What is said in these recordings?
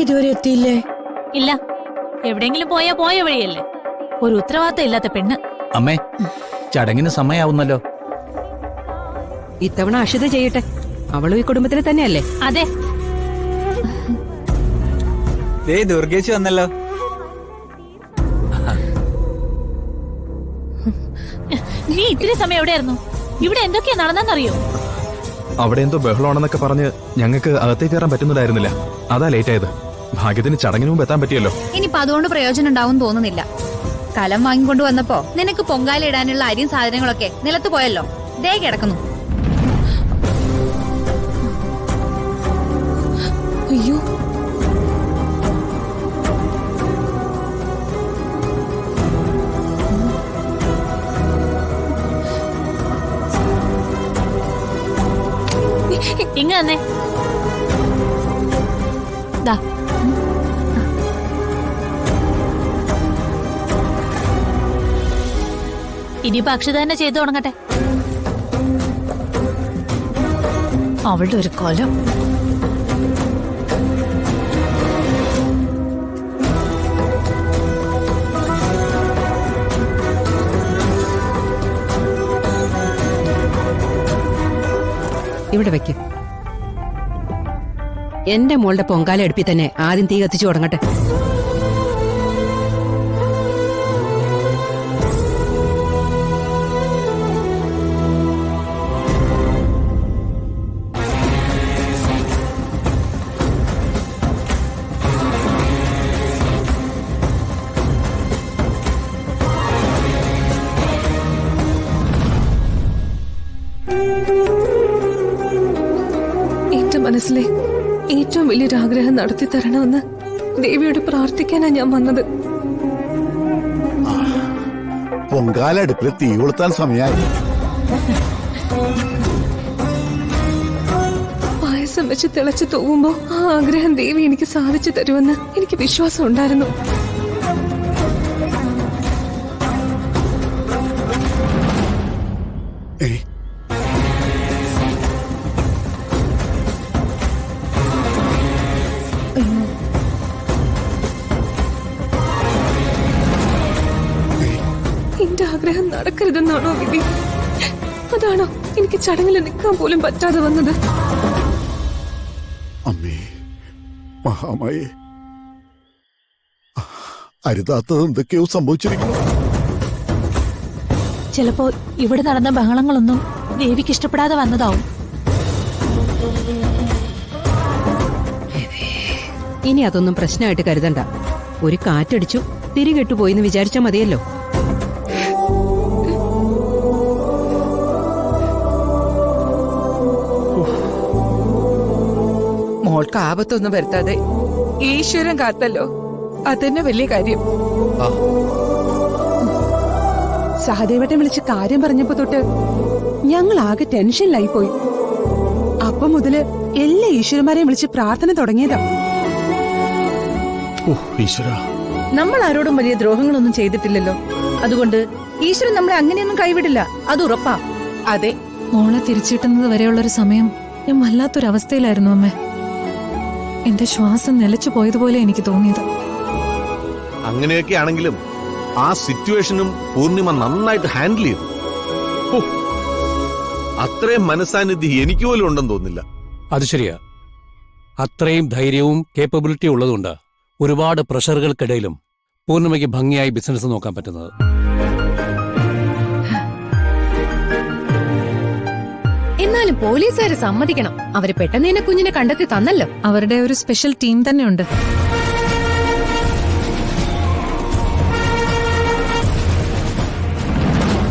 ഇതുവരെ എത്തിയില്ലേ? ഇല്ല, എവിടെയെങ്കിലും പോയ വഴിയല്ലേ. ഒരു ഉത്തരവാദിത്തം ഇല്ലാത്ത പെണ്ണ്. അമ്മേ, ചടങ്ങിന് സമയാവുന്നല്ലോ. ഇത്തവണ അക്ഷിത ചെയ്യട്ടെ, അവളും ഈ കുടുംബത്തിൽ തന്നെയല്ലേ? അതെ. ദുർഗേച്ചി വന്നല്ലോ. നീ ഇത്തിരി സമയം എവിടെയായിരുന്നു? ഇവിടെ എന്തൊക്കെയാ നടന്നെന്നറിയോ? അവിടെ എന്തോ ബഹളമാണെന്നൊക്കെ പറഞ്ഞ് ഞങ്ങൾക്ക് അകത്തേക്ക് കയറാൻ പറ്റുന്നതായിരുന്നില്ല. അതാ ലേറ്റ് ആയത്. ഭാഗ്യത്തിന് ചടങ്ങിന് മുമ്പ് എത്താൻ പറ്റിയല്ലോ. ഇനിയിപ്പോ അതുകൊണ്ട് പ്രയോജനം ഉണ്ടാവും തോന്നുന്നില്ല. കലം വാങ്ങിക്കൊണ്ട് വന്നപ്പോ നിനക്ക് പൊങ്കാല ഇടാനുള്ള അരിയും സാധനങ്ങളൊക്കെ നിലത്ത് പോയല്ലോ. ദേ കിടക്കുന്നു. അയ്യോ, ഇങ്ങ തന്നെ. ദാ ഇനിയിപ്പോ അക്ഷിത തന്നെ ചെയ്തു തുടങ്ങട്ടെ. അവളുടെ ഒരു കൊലം. ഇവിടെ വെക്ക്. എന്റെ മോളുടെ പൊങ്കാല അടുപ്പിൽ തന്നെ ആദ്യം തീ കത്തിച്ചു തുടങ്ങട്ടെ. മനസ്സിലെ ഏറ്റവും വലിയൊരാഗ്രഹം നടത്തി തരണമെന്ന് ദേവിയോട് പ്രാർത്ഥിക്കാനാ ഞാൻ വന്നത്. പൊങ്കാലടുപ്പിൽ തീ കൊളുത്താൻ സമയമായി. പായസം വെച്ച് തിളച്ചു തൂവുമ്പോ ആ ആഗ്രഹം ദേവി എനിക്ക് സാധിച്ചു തരുമെന്ന് എനിക്ക് വിശ്വാസം ഉണ്ടായിരുന്നു. എന്റെ ആഗ്രഹം നടക്കരുതെന്നാണോ വിധി? അതാണോ എനിക്ക് ചടങ്ങിൽ നിൽക്കാൻ പോലും പറ്റാതെ വന്നത്? അമ്മേ, മഹാമായേ, അരുതാത്തത് എന്തൊക്കെയോ സംഭവിച്ചിരിക്കുന്നു. ചിലപ്പോ ഇവിടെ നടന്ന ബഹളങ്ങളൊന്നും ദേവിക്ക് ഇഷ്ടപ്പെടാതെ വന്നതാവും. ഇനി അതൊന്നും പ്രശ്നമായിട്ട് കരുതണ്ട. ഒരു കാറ്റടിച്ചു തിരികെട്ടുപോയിന്ന് വിചാരിച്ചാ മതിയല്ലോ. മോൾക്ക് ആപത്തൊന്നും വരുത്താതെ ഈശ്വരൻ കാത്തല്ലോ, അതന്നെ വലിയ കാര്യം. സഹദേവട്ടെ വിളിച്ച് കാര്യം പറഞ്ഞപ്പോ തൊട്ട് ഞങ്ങൾ ആകെ ടെൻഷനിലായി പോയി. അപ്പൊ മുതല് എല്ലാ ഈശ്വരന്മാരെയും വിളിച്ച് പ്രാർത്ഥന തുടങ്ങിയതാ. നമ്മൾ ആരോടും വലിയ ദ്രോഹങ്ങളൊന്നും ചെയ്തിട്ടില്ലല്ലോ. അതുകൊണ്ട് ഈശ്വരൻ നമ്മളെ അങ്ങനെയൊന്നും കൈവിടില്ല, അത് ഉറപ്പാ. അതെ, മോളെ തിരിച്ചിട്ടുന്നത് വരെയുള്ളൊരു സമയം ഞാൻ വല്ലാത്തൊരവസ്ഥയിലായിരുന്നു അമ്മേ. എന്റെ ശ്വാസം നിലച്ചു പോയതുപോലെ എനിക്ക് തോന്നിയത്. അങ്ങനെയൊക്കെ ആണെങ്കിലും ആ സിറ്റുവേഷനും പൂർണിമ നന്നായിട്ട് ഹാൻഡിൽ ചെയ്തു. അത്രയും മനസ്സാന്നിധ്യം എനിക്ക് പോലും ഉണ്ടെന്ന് തോന്നില്ല. അത് ശരിയാ. അത്രയും ധൈര്യവും കേപ്പബിലിറ്റിയും ഉള്ളതുകൊണ്ട് ഒരുപാട് പ്രഷറുകൾക്കിടയിലും പൂർണിമയ്ക്ക് ഭംഗിയായി ബിസിനസ് നോക്കാൻ പറ്റുന്നത്. എന്നാലും പോലീസുകാര് സമ്മതിക്കണം, അവര് പെട്ടെന്ന് തന്നെ കുഞ്ഞിനെ കണ്ടെത്തി തന്നല്ലോ. അവരുടെ ഒരു സ്പെഷ്യൽ ടീം തന്നെയുണ്ട്.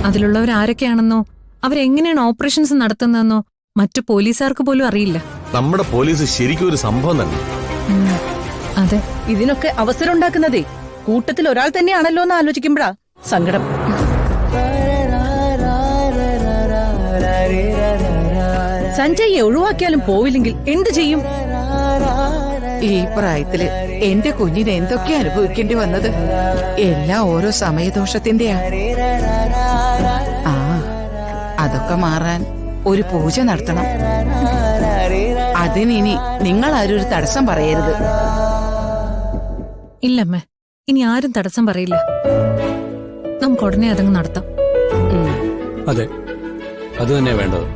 അതിലുള്ളവർ ആരൊക്കെയാണെന്നോ അവരെങ്ങനെയാണ് ഓപ്പറേഷൻസ് നടത്തുന്നതെന്നോ മറ്റു പോലീസുകാർക്ക് പോലും അറിയില്ല. നമ്മുടെ പോലീസ് ശരിക്കും ഒരു സംഭവം തന്നെ. അതെ, ഇതിനൊക്കെ അവസരം ഉണ്ടാക്കുന്നതേ കൂട്ടത്തിൽ ഒരാൾ തന്നെയാണല്ലോ എന്ന് ആലോചിക്കുമ്പോഴാ സങ്കടം. സഞ്ജയെ ഒഴിവാക്കിയാലും പോവില്ലെങ്കിൽ എന്ത് ചെയ്യും? ഈ പ്രായത്തില് എന്റെ കുഞ്ഞിനെ എന്തൊക്കെ അനുഭവിക്കേണ്ടി വന്നത്. എല്ലാം ഓരോ സമയദോഷത്തിന്റെയാ. അതൊക്കെ മാറാൻ ഒരു പൂജ നടത്തണം. അതിനി നിങ്ങൾ ആരും ഒരു തടസ്സം പറയരുത്. ഇല്ലമ്മേ, ഇനി ആരും തടസ്സം പറയില്ല. നമുക്ക് ഉടനെ അതങ്ങ് നടത്താം. അതെ, അത് തന്നെ വേണ്ടത്.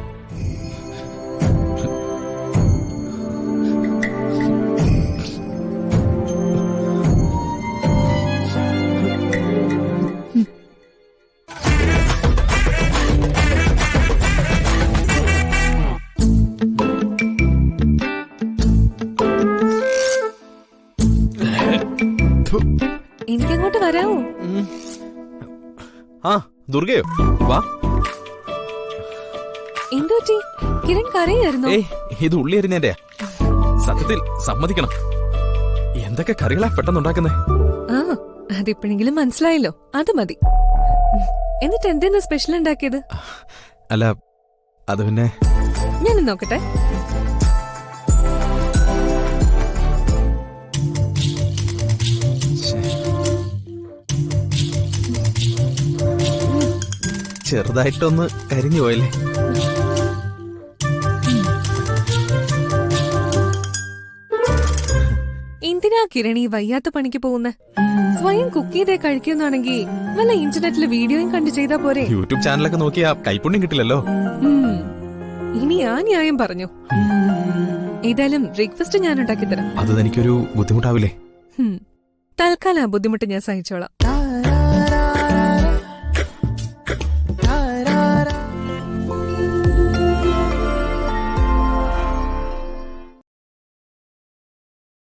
എനിക്കങ്ങോട്ട് വരാമോ? ആ ദുർഗയോ വാ. എന്തോറ്റി? കിരൺ കരയായിരുന്നു. ഏയ് ഇത് ഉള്ളി അരിഞ്ഞേന്റെ സത്യത്തിൽ സമ്മതിക്കണം. എന്തൊക്കെ കറികളാ പെട്ടെന്നുണ്ടാക്കുന്നേ. ആ, അതിപ്പോഴെങ്കിലും മനസ്സിലായല്ലോ, അത് മതി. എന്നിട്ട് എന്തെന്നാ സ്പെഷ്യൽ ഉണ്ടാക്കിയത്? അല്ല അത് പിന്നെ ഞാൻ നോക്കട്ടെ. ചെറുതായിട്ടൊന്ന് കരിഞ്ഞു പോയല്ലേ. എന്തിനാ കിരണി വയ്യാത്ത പണിക്ക് പോകുന്ന? സ്വയം കുക്ക് ചെയ്തേ കഴിക്കുന്നാണെങ്കിൽ വല്ല ഇന്റർനെറ്റിലെ വീഡിയോയും കണ്ടു ചെയ്താ പോരെ? യൂട്യൂബ് ചാനലൊക്കെ നോക്കിയാ കൈപ്പുണ്യം കിട്ടില്ലല്ലോ. ഇനി ആ ന്യായം പറഞ്ഞു. ഏതായാലും ബ്രേക്ക്ഫാസ്റ്റ് ഞാൻ ഉണ്ടാക്കി തരാം. അത് എനിക്കൊരു ബുദ്ധിമുട്ടാവില്ലേ? തൽക്കാലം ആ ബുദ്ധിമുട്ട് ഞാൻ സഹിച്ചോളാം.